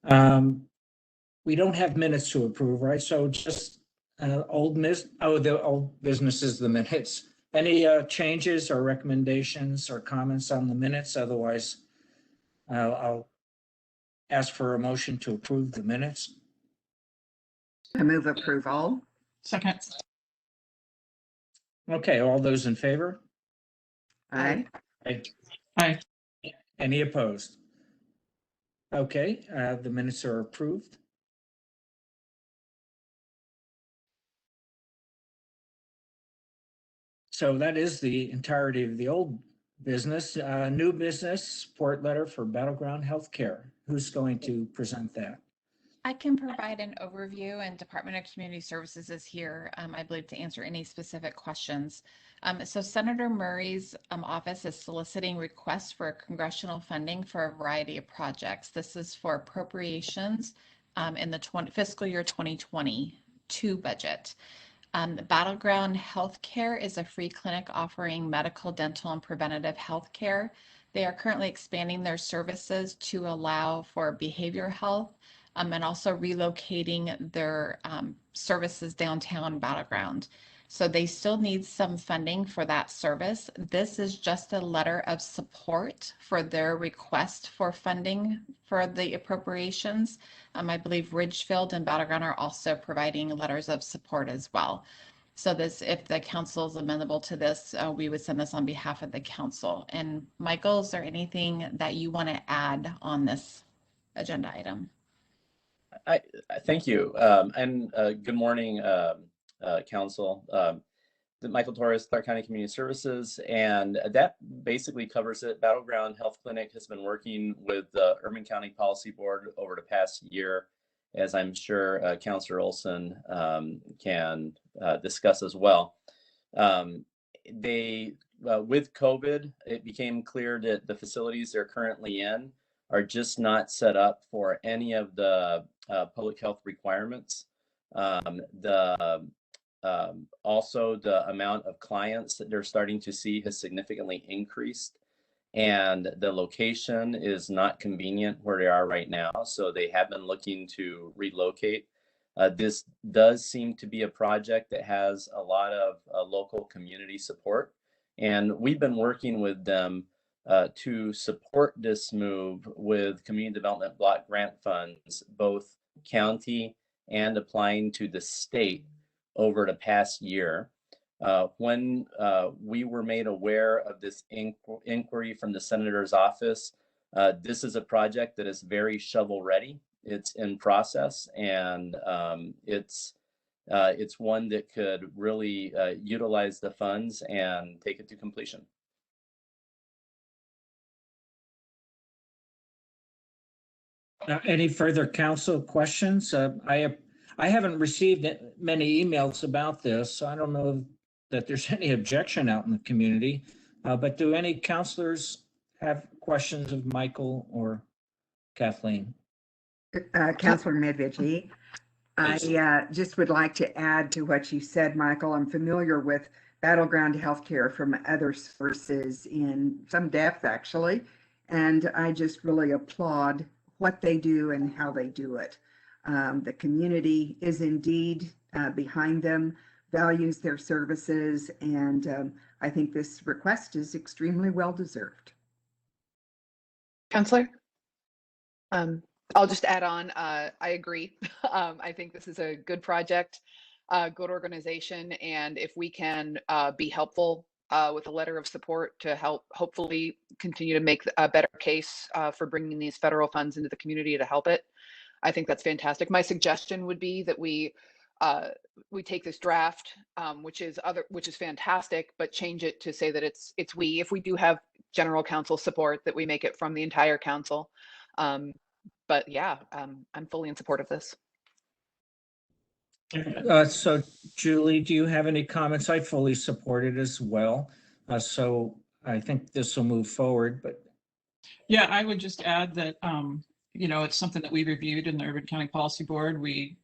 We don't have minutes to approve, right? So just the old business is the minutes. Any changes or recommendations or comments on the minutes? Otherwise, I'll ask for a motion to approve the minutes. I move approval. Second. Okay, all those in favor? Aye. Aye. Any opposed? Okay, the minutes are approved. So that is the entirety of the old business. New business support letter for Battleground Healthcare. Who's going to present that? I can provide an overview, and Department of Community Services is here, I believe, to answer any specific questions. So Senator Murray's office is soliciting requests for congressional funding for a variety of projects. This is for appropriations in the fiscal year 2022 budget. Battleground Healthcare is a free clinic offering medical, dental, and preventative health care. They are currently expanding their services to allow for behavioral health and also relocating their services downtown Battleground. So they still need some funding for that service. This is just a letter of support for their request for funding for the appropriations. I believe Ridgefield and Battleground are also providing letters of support as well. So this, if the council is amenable to this, we would send this on behalf of the council. And Michael, is there anything that you want to add on this agenda item? I thank you, and good morning, council. Michael Torres, Clark County Community Services, and that basically covers it. Battleground Health Clinic has been working with the Urban County Policy Board over the past year, as I'm sure Councilor Olson can discuss as well. With COVID, it became clear that the facilities they're currently in are just not set up for any of the public health requirements. Also, the amount of clients that they're starting to see has significantly increased, and the location is not convenient where they are right now. So they have been looking to relocate. This does seem to be a project that has a lot of local community support, and we've been working with them to support this move with community development block grant funds, both county and applying to the state over the past year. When we were made aware of this inquiry from the senator's office, this is a project that is very shovel ready. It's in process, and it's one that could really utilize the funds and take it to completion. Any further council questions? I haven't received many emails about this, so I don't know that there's any objection out in the community. But do any councilors have questions of Michael or Kathleen? Councilor Medvedi, I just would like to add to what you said, Michael. I'm familiar with Battleground Healthcare from other sources in some depth, actually, and I just really applaud what they do and how they do it. The community is indeed behind them, values their services, and I think this request is extremely well deserved. Councillor, I'll just add on. I agree. I think this is a good project, good organization, and if we can be helpful with a letter of support to help hopefully continue to make a better case for bringing these federal funds into the community to help it, I think that's fantastic. My suggestion would be that we take this draft, which is fantastic, but change it to say that it's we. If we do have general council support, that we make it from the entire council. But yeah, I'm fully in support of this. So Julie, do you have any comments? I fully support it as well. So I think this will move forward, but. Yeah, I would just add that, you know, it's something that we reviewed in the Urban County Policy Board. We've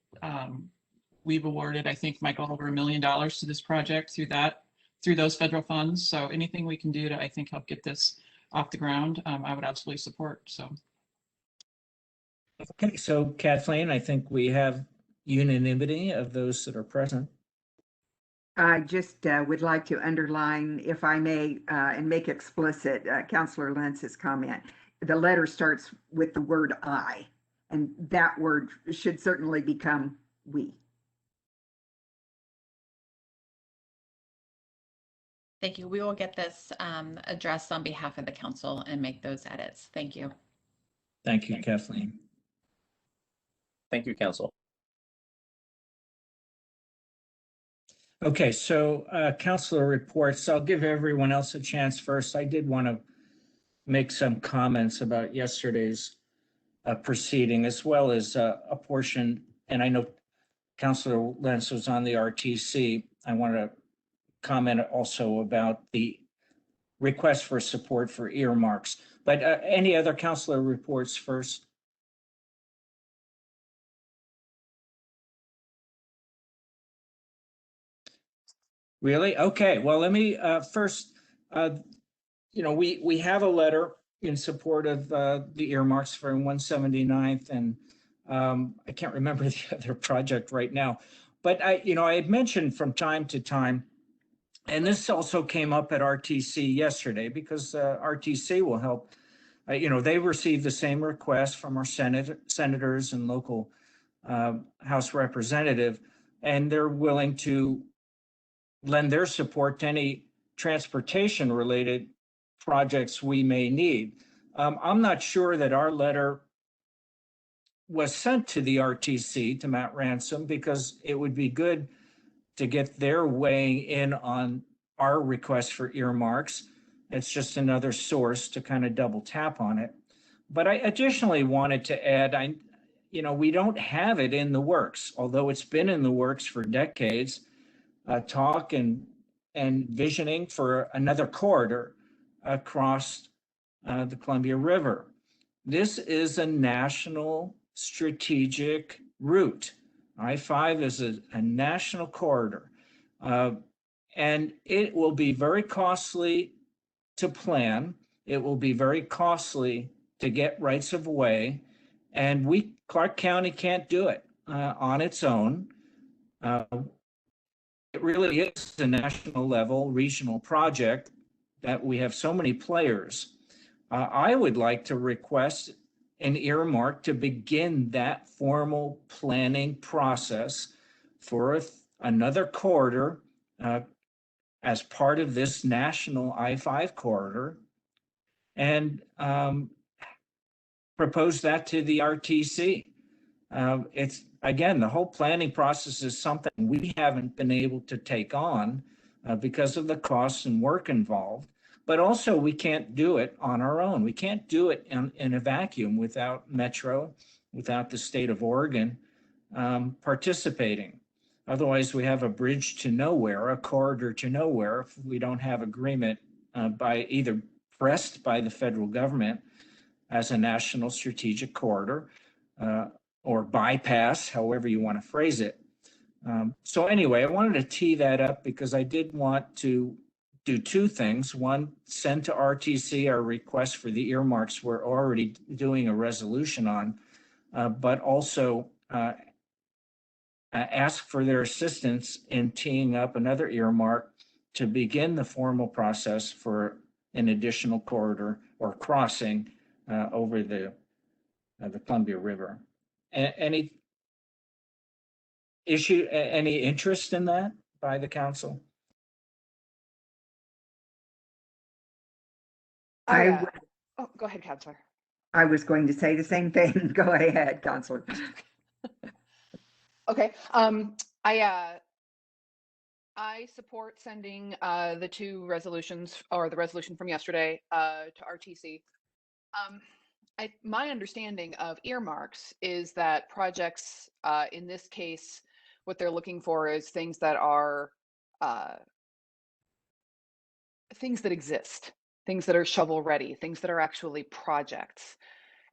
awarded, I think, Michael, over $1 million to this project through those federal funds. So anything we can do to, I think, help get this off the ground, I would absolutely support. So. Okay, so Kathleen, I think we have unanimity of those that are present. I just would like to underline, if I may, and make explicit Councillor Lentz's comment. The letter starts with the word I, and that word should certainly become we. Thank you. We will get this addressed on behalf of the council and make those edits. Thank you. Thank you, Kathleen. Thank you, Council. Okay, so councilor reports. I'll give everyone else a chance first. I did want to make some comments about yesterday's proceeding, as well as a portion, and I know Councilor Lentz was on the RTC. I want to comment also about the request for support for earmarks. But any other councilor reports first? Really? Okay, well, let me first, we have a letter in support of the earmarks for 179th, and I can't remember the other project right now. But I had mentioned from time to time, and this also came up at RTC yesterday, because RTC will help. They received the same request from our senators and local House representative, and they're willing to lend their support to any transportation related projects we may need. I'm not sure that our letter was sent to the RTC, to Matt Ransom, because it would be good to get their weighing in on our request for earmarks. It's just another source to kind of double tap on it. But I additionally wanted to add, we don't have it in the works, although it's been in the works for decades. Talk and visioning for another corridor across the Columbia River. This is a national strategic route. I-5 is a national corridor, and it will be very costly to plan. It will be very costly to get rights of way, and Clark County can't do it on its own. It really is a national level, regional project that we have so many players. I would like to request an earmark to begin that formal planning process for another corridor as part of this national I-5 corridor, and propose that to the RTC. It's, again, the whole planning process is something we haven't been able to take on because of the costs and work involved. But also, we can't do it on our own. We can't do it in a vacuum without Metro, without the state of Oregon participating. Otherwise, we have a bridge to nowhere, a corridor to nowhere, if we don't have agreement by either pressed by the federal government as a national strategic corridor or bypass, however you want to phrase it. So anyway, I wanted to tee that up because I did want to do two things. One, send to RTC our request for the earmarks we're already doing a resolution on, but also ask for their assistance in teeing up another earmark to begin the formal process for an additional corridor or crossing over the Columbia River. Any interest in that by the council? I Oh, go ahead, Councilor. I was going to say the same thing. Go ahead, Councilor. Okay. I support sending the two resolutions, or the resolution from yesterday, to RTC. My understanding of earmarks is that projects, in this case, what they're looking for is things that are things that exist, things that are shovel ready, things that are actually projects.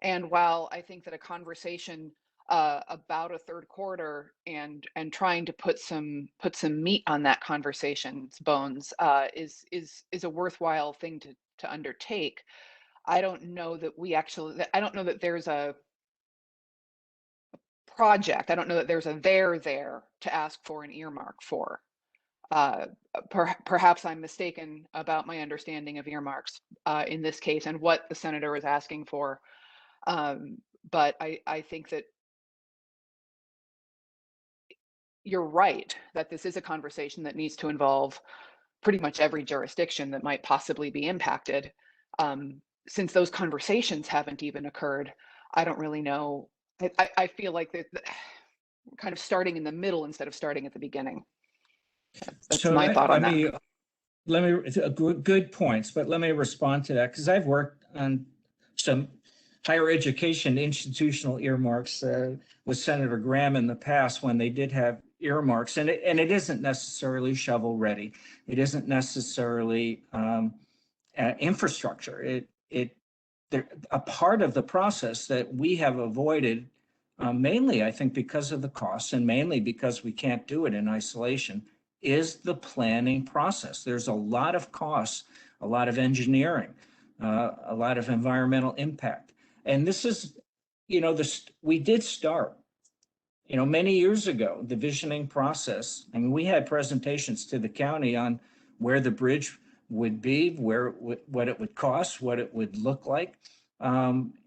And while I think that a conversation about a third corridor and trying to put some meat on that conversation's bones is a worthwhile thing to undertake, I don't know that there's a project. I don't know that there's a there to ask for an earmark for. Perhaps I'm mistaken about my understanding of earmarks in this case and what the senator was asking for. But I think that you're right that this is a conversation that needs to involve pretty much every jurisdiction that might possibly be impacted. Since those conversations haven't even occurred, I don't really know. I feel like that kind of starting in the middle instead of starting at the beginning. That's So my thought on that. let me, good points, but let me respond to that, because I've worked on some higher education institutional earmarks with Senator Graham in the past when they did have earmarks, and it isn't necessarily shovel ready. It isn't necessarily infrastructure. A part of the process that we have avoided, mainly I think because of the costs and mainly because we can't do it in isolation, is the planning process. There's a lot of costs, a lot of engineering, a lot of environmental impact. And this is, we did start, many years ago, the visioning process. I mean, we had presentations to the county on where the bridge would be, what it would cost, what it would look like.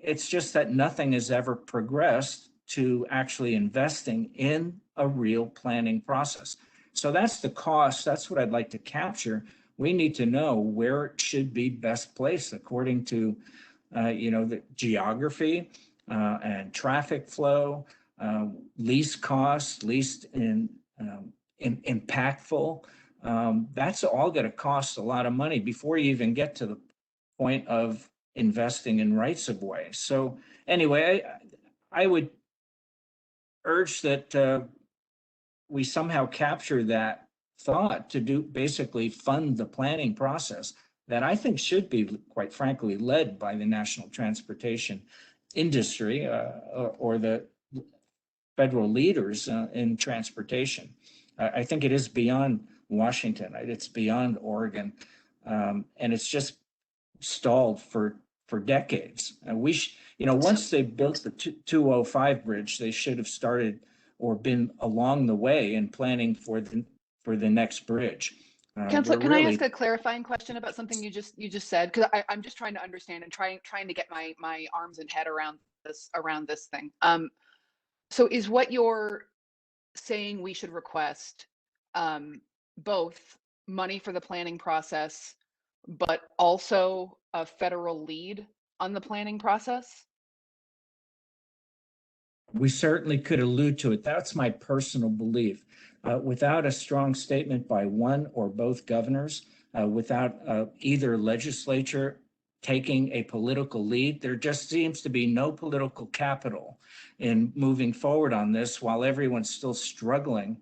It's just that nothing has ever progressed to actually investing in a real planning process. So that's the cost. That's what I'd like to capture. We need to know where it should be best placed according to, the geography and traffic flow, least cost, least impactful. That's all going to cost a lot of money before you even get to the point of investing in rights of way. So anyway, I would urge that we somehow capture that thought to basically fund the planning process that I think should be, quite frankly, led by the national transportation industry or the federal leaders in transportation. I think it is beyond Washington. It's beyond Oregon, and it's just stalled for decades. And once they built the 205 bridge, they should have started or been along the way in planning for the next bridge. Counselor, can I ask a clarifying question about something you just said? Because I'm just trying to understand and trying to get my arms and head around this thing. So is what you're saying we should request both money for the planning process, but also a federal lead on the planning process? We certainly could allude to it. That's my personal belief. Without a strong statement by one or both governors, without either legislature taking a political lead, there just seems to be no political capital in moving forward on this while everyone's still struggling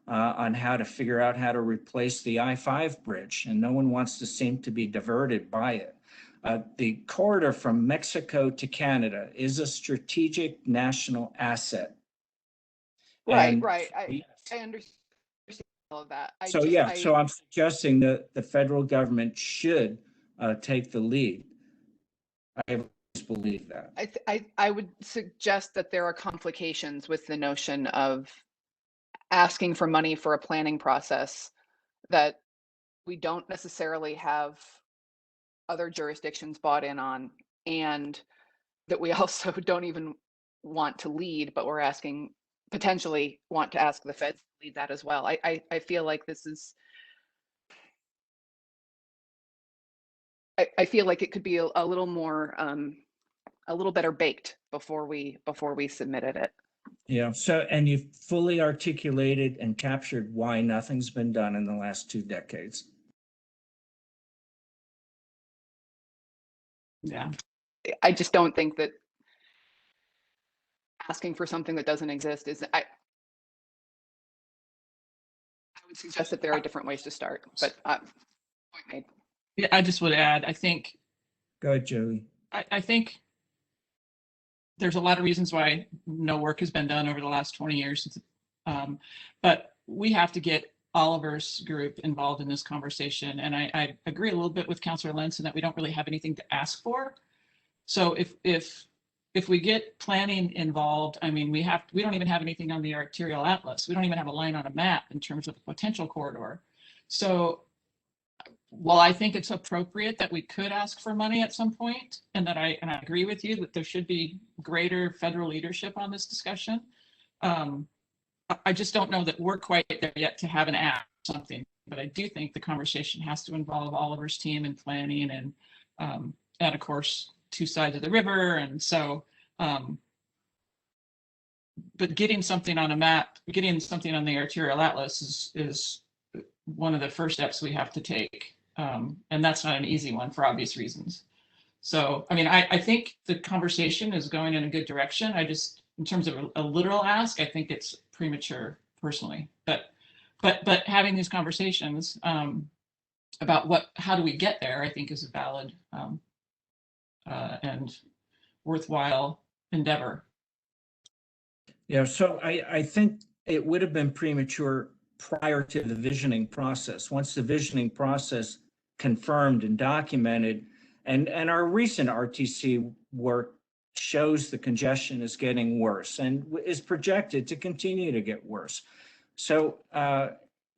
on how to figure out how to replace the I-5 bridge, and no one wants to seem to be diverted by it. The corridor from Mexico to Canada is a strategic national asset. Right. I understand all of that. So I'm suggesting that the federal government should take the lead. I have always believed that. I would suggest that there are complications with the notion of asking for money for a planning process that we don't necessarily have other jurisdictions bought in on, and that we also don't even want to lead, but we're potentially want to ask the feds to lead that as well. I feel like this is, I feel like it could be a little more, a little better baked before we submitted it. Yeah. So, and you've fully articulated and captured why nothing's been done in the last 2 decades. Yeah. I just don't think that asking for something that doesn't exist is, I would suggest that there are different ways to start, but point made. Yeah, I just would add, I think. Go ahead, Joey. I think there's a lot of reasons why no work has been done over the last 20 years. But we have to get Oliver's group involved in this conversation. And I agree a little bit with Councilor Lentz in that we don't really have anything to ask for. So if if we get planning involved, I mean, we don't even have anything on the arterial atlas. We don't even have a line on a map in terms of the potential corridor. So while I think it's appropriate that we could ask for money at some point, and I agree with you that there should be greater federal leadership on this discussion, I just don't know that we're quite there yet to have an app or something. But I do think the conversation has to involve Oliver's team and planning and of course, two sides of the river. And so, but getting something on a map, getting something on the arterial atlas is one of the first steps we have to take. And that's not an easy one for obvious reasons. So, I mean, I think the conversation is going in a good direction. I just, in terms of a literal ask, I think it's premature personally. But having these conversations about how do we get there, I think is a valid and worthwhile endeavor. Yeah, so I think it would have been premature prior to the visioning process. Once the visioning process confirmed and documented, and our recent RTC work shows the congestion is getting worse and is projected to continue to get worse. So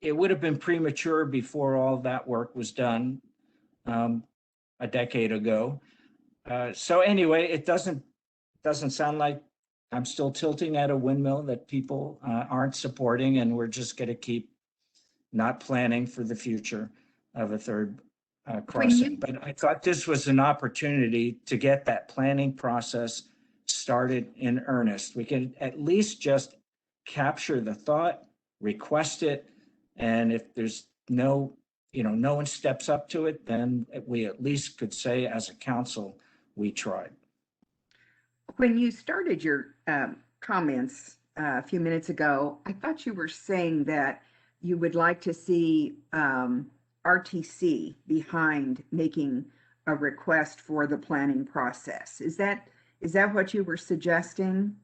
it would have been premature before all that work was done a decade ago. So anyway, it doesn't sound like I'm still tilting at a windmill that people aren't supporting, and we're just going to keep not planning for the future of a third crossing. But I thought this was an opportunity to get that planning process started in earnest. We can at least just capture the thought, request it, and if there's no one steps up to it, then we at least could say as a council, we tried. When you started your comments a few minutes ago, I thought you were saying that you would like to see RTC behind making a request for the planning process. Is that what you were suggesting?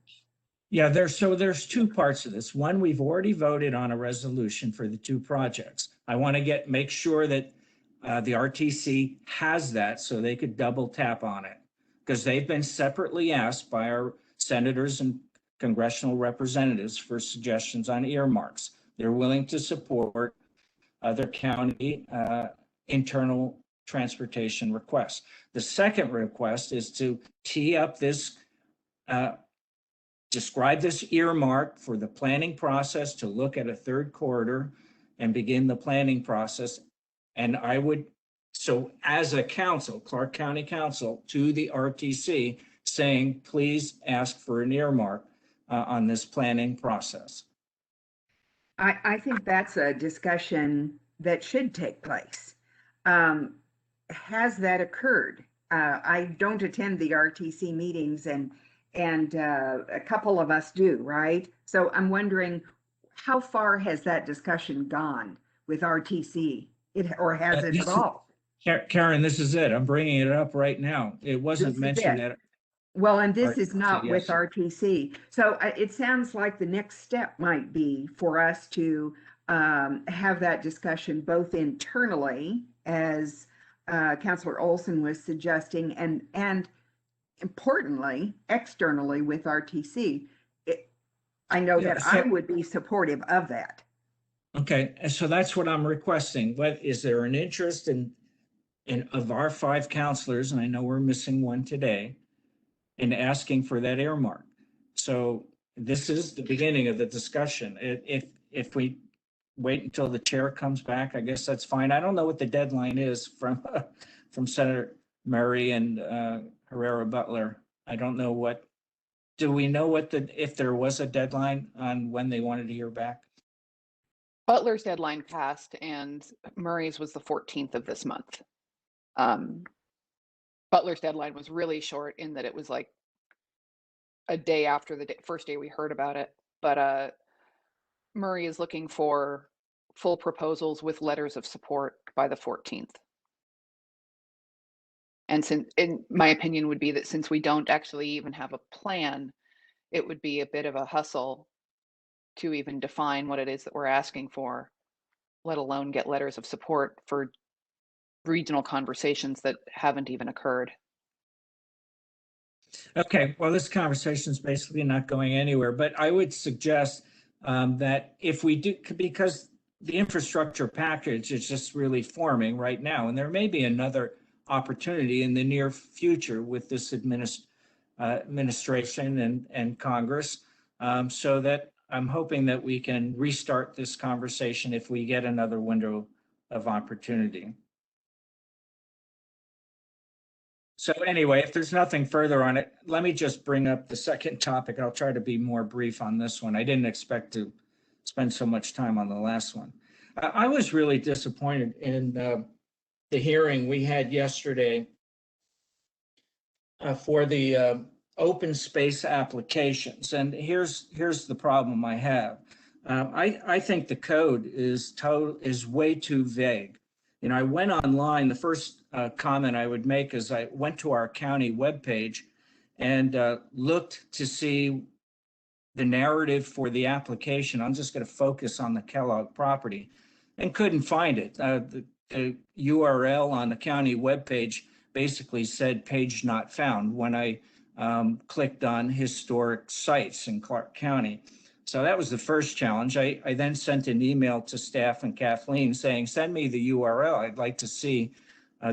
Yeah, there's two parts of this. One, we've already voted on a resolution for the two projects. I want to make sure that the RTC has that so they could double tap on it, because they've been separately asked by our senators and congressional representatives for suggestions on earmarks. They're willing to support other county internal transportation requests. The second request is to tee up this, describe this earmark for the planning process to look at a third corridor and begin the planning process. And so as a council, Clark County Council, to the RTC, saying, please ask for an earmark on this planning process. I think that's a discussion that should take place. Has that occurred? I don't attend the RTC meetings, and a couple of us do, right? So I'm wondering, how far has that discussion gone with RTC? Or has it at all? Karen, this is it. I'm bringing it up right now. It wasn't mentioned at. Well, and this is not with yes. RTC. So it sounds like the next step might be for us to have that discussion both internally, as Councilor Olson was suggesting, and importantly, externally with RTC. I know that I would be supportive of that. Okay, and so that's what I'm requesting. But is there an interest in of our 5 counselors, and I know we're missing one today, in asking for that earmark? So this is the beginning of the discussion. If we wait until the chair comes back, I guess that's fine. I don't know what the deadline is from Senator Murray and Herrera Butler. I don't know do we know if there was a deadline on when they wanted to hear back? Butler's deadline passed and Murray's was the 14th of this month. Butler's deadline was really short in that it was like a day after the first day we heard about it. But Murray is looking for full proposals with letters of support by the 14th. And in my opinion would be that since we don't actually even have a plan, it would be a bit of a hustle to even define what it is that we're asking for, let alone get letters of support for regional conversations that haven't even occurred. Okay, well, this conversation is basically not going anywhere, but I would suggest that if we do, because the infrastructure package is just really forming right now, and there may be another opportunity in the near future with this administration and Congress, so that I'm hoping that we can restart this conversation if we get another window of opportunity. So anyway, if there's nothing further on it, let me just bring up the second topic. I'll try to be more brief on this one. I didn't expect to spend so much time on the last one. I was really disappointed in the hearing we had yesterday for the open space applications. And here's the problem I have. I think the code is way too vague. You know, I went online. The first comment I would make is I went to our county webpage and looked to see the narrative for the application. I'm just going to focus on the Kellogg property and couldn't find it. The URL on the county webpage basically said page not found when I clicked on historic sites in Clark County. So that was the first challenge. I then sent an email to staff and Kathleen saying, send me the URL. I'd like to see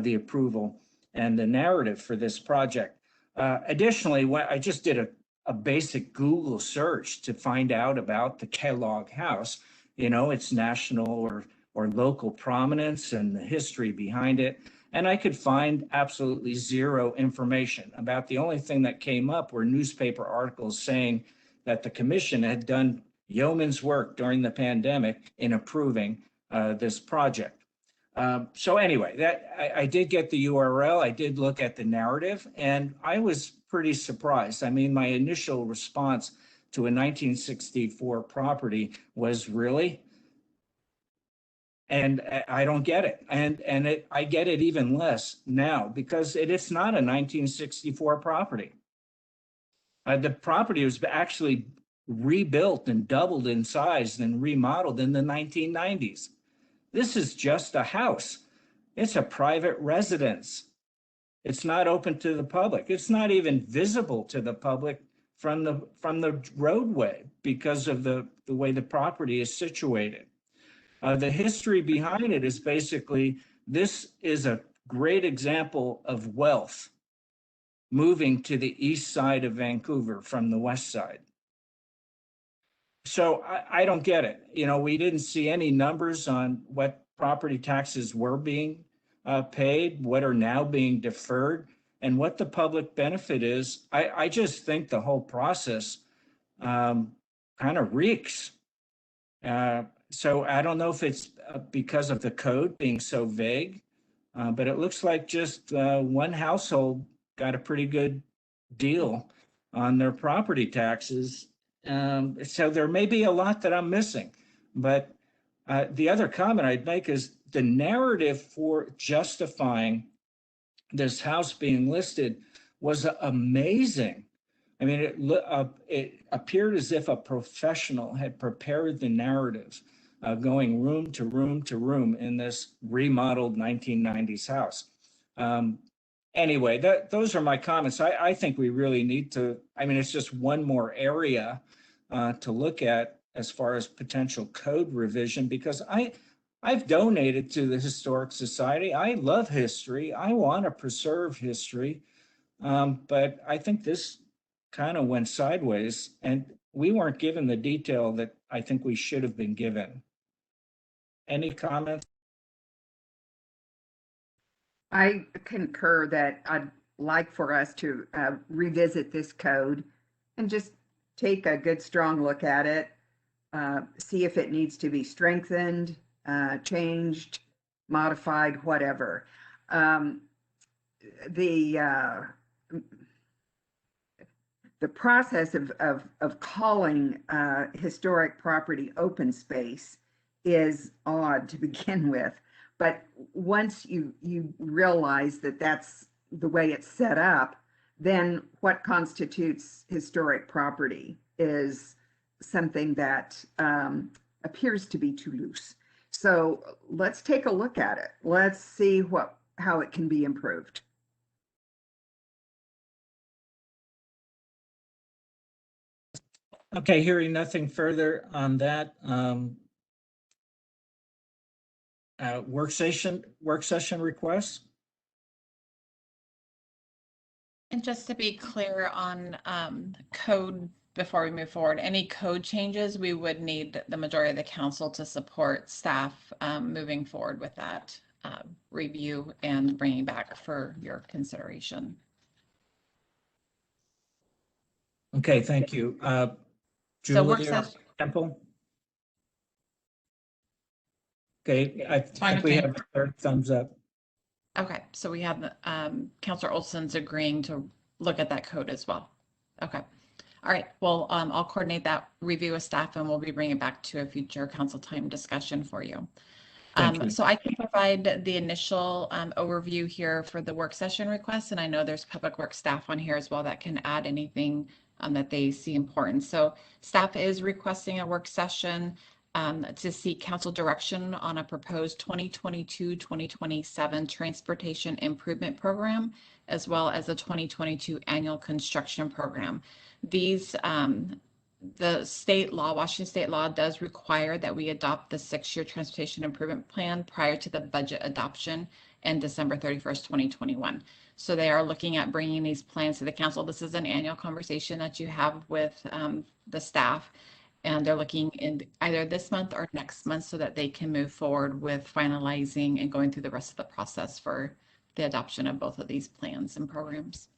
the approval and the narrative for this project. Additionally, I just did a basic Google search to find out about the Kellogg House, you know, its national or local prominence and the history behind it. And I could find absolutely zero information. About the only thing that came up were newspaper articles saying that the commission had done yeoman's work during the pandemic in approving this project. So anyway, I did get the URL. I did look at the narrative, and I was pretty surprised. I mean, my initial response to a 1964 property was, really? And I don't get it. And I get it even less now because it's not a 1964 property. The property was actually rebuilt and doubled in size and remodeled in the 1990s. This is just a house. It's a private residence. It's not open to the public. It's not even visible to the public from the roadway because of the way the property is situated. The history behind it is basically, this is a great example of wealth moving to the east side of Vancouver from the west side. So I don't get it. You know, we didn't see any numbers on what property taxes were being paid, what are now being deferred, and what the public benefit is. I just think the whole process kind of reeks. So I don't know if it's because of the code being so vague, but it looks like just one household got a pretty good deal on their property taxes. So there may be a lot that I'm missing, but the other comment I'd make is the narrative for justifying this house being listed was amazing. I mean, it appeared as if a professional had prepared the narrative, going room to room to room in this remodeled 1990s house. Anyway, those are my comments. I think we really need to, I mean, it's just one more area to look at as far as potential code revision, because I've donated to the Historic Society. I love history. I want to preserve history. But I think this kind of went sideways, and we weren't given the detail that I think we should have been given. Any comments? I concur that I'd like for us to revisit this code and just take a good, strong look at it, see if it needs to be strengthened, changed, modified, whatever. The process of calling historic property open space is odd to begin with. But once you realize that that's the way it's set up, then what constitutes historic property is something that appears to be too loose. So let's take a look at it. Let's see how it can be improved. Okay, hearing nothing further on that, work session requests? And just to be clear on code before we move forward, any code changes, we would need the majority of the council to support staff moving forward with that review and bringing back for your consideration. Okay, thank you. So work Julie or session, Temple? Okay, I fine think with we me. have a thumbs up. okay, so we have Counselor Olson's agreeing to look at that code as well. Okay. All right, well, I'll coordinate that review with staff and we'll be bringing it back to a future council time discussion for you. Thank you. So I can provide the initial overview here for the work session request, and I know there's public works staff on here as well that can add anything that they see important. So staff is requesting a work session to seek council direction on a proposed 2022-2027 transportation improvement program, as well as a 2022 annual construction program. These the state law, Washington state law does require that we adopt the 6-year transportation improvement plan prior to the budget adoption in December 31st, 2021. So they are looking at bringing these plans to the council. This is an annual conversation that you have with the staff, and they're looking in either this month or next month so that they can move forward with finalizing and going through the rest of the process for the adoption of both of these plans and programs.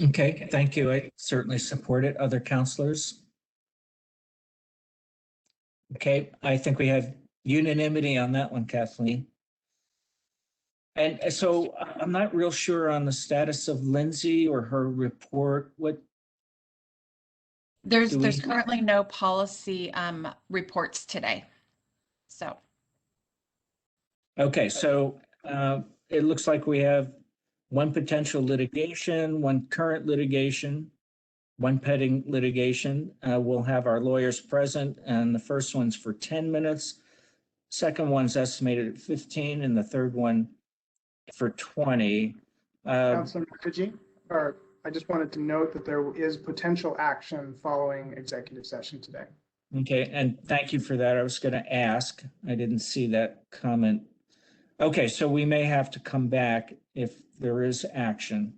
Okay, thank you. I certainly support it. Other counselors? Okay, I think we have unanimity on that one, Kathleen. And so I'm not real sure on the status of Lindsay or her report. What? There's Do we- currently no policy reports today. So Okay, so it looks like we have one potential litigation, one current litigation, one pending litigation. We'll have our lawyers present, and the first one's for 10 minutes. Second one's estimated at 15, and the third one for 20. Councilor Mukherjee, or I just wanted to note that there is potential action following executive session today. Okay, and thank you for that. I was going to ask. I didn't see that comment. Okay, so we may have to come back if there is action.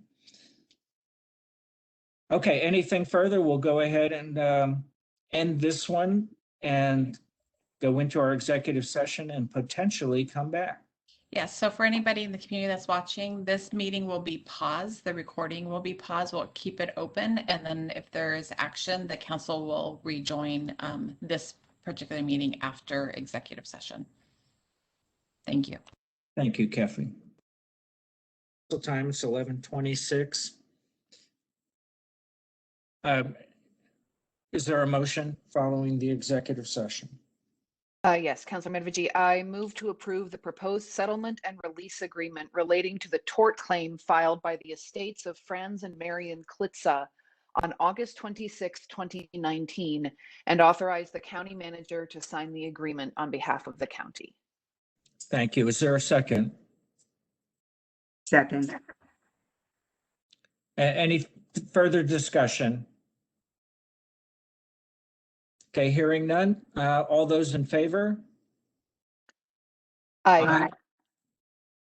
Okay, anything further? We'll go ahead and end this one and go into our executive session and potentially come back. yes, so for anybody in the community that's watching, this meeting will be paused. The recording will be paused. We'll keep it open. And then if there is action, the council will rejoin this particular meeting after executive session. Thank you. Thank you, Kathleen. Time is 11:26. Is there a motion following the executive session? Yes, Councilor Medveji, I move to approve the proposed settlement and release agreement relating to the tort claim filed by the estates of Franz and Marion Klitza on August 26, 2019, and authorize the county manager to sign the agreement on behalf of the county. Thank you. Is there a second? Second. Any further discussion? Okay, hearing none. All those in favor? Aye.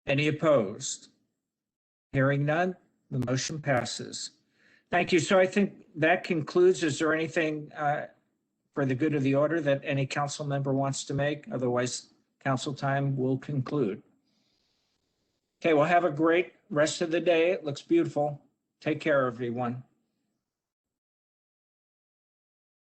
Any opposed? Hearing none, the motion passes. Thank you. So I think that concludes. Is there anything for the good of the order that any council member wants to make? Otherwise, council time will conclude. Okay, well, have a great rest of the day. It looks beautiful. Take care, everyone.